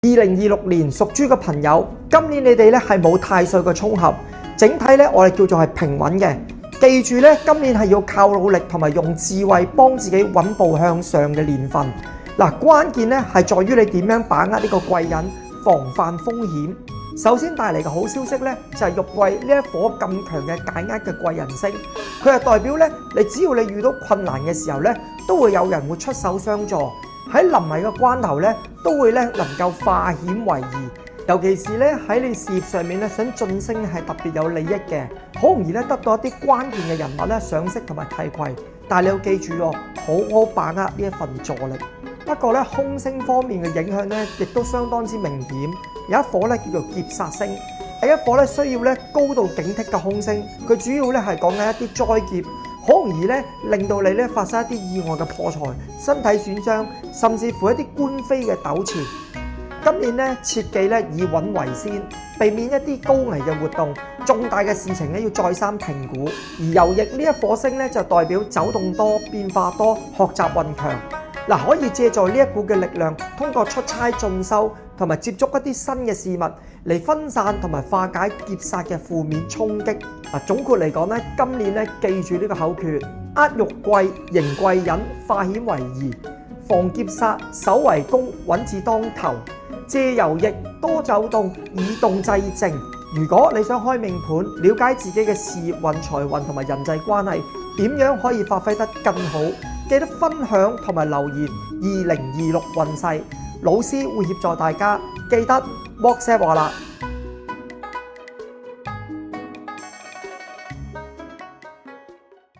2026年屬豬嘅朋友，今年你哋咧係冇太歲嘅衝合，整體咧我哋叫做係平穩嘅。記住咧，今年係要靠努力同埋用智慧幫自己穩步向上嘅年份。嗱，關鍵咧係在於你點樣把握呢個貴人，防範風險。首先帶嚟嘅好消息咧，就係玉貴呢一顆咁強嘅解厄嘅貴人星，佢係代表咧，你只要你遇到困難嘅時候咧，都會有人會出手相助。喺臨危嘅關頭咧，都會咧能夠化險為夷。尤其是咧喺你事業上面咧想晉升係特別有利益嘅，好容易咧得到一啲關鍵嘅人物咧賞識同埋提攜。但係你要記住喎，好好把握呢一份助力。不過咧空星方面嘅影響咧，亦都相當之明顯。有一顆咧叫做劫煞星，係一顆咧需要咧高度警惕嘅空星。佢主要咧係講緊一啲災劫。好容易咧，令到你咧發生一啲意外嘅破財、身體損傷，甚至乎一啲官非嘅糾纏。今年咧，切記咧以穩為先，避免一啲高危嘅活動，重大嘅事情咧要再三評估。而右翼呢一顆星咧就代表走動多、變化多、學習運強。嗱，可以借助呢一股嘅力量，通過出差進修同埋接觸一啲新嘅事物嚟分散同埋化解劫煞嘅負面衝擊。嗱，總括嚟講咧，今年咧記住呢個口訣：厄玉貴，迎貴人，化險為夷，防劫煞，守為攻，穩字當頭。借右翼，多走動，以動制靜。如果你想開命盤，了解自己嘅事業運、財運同埋人際關係，點樣可以發揮得更好？記得分享同埋留言2026運勢，老師會協助大家。記得 WhatsApp 我啦。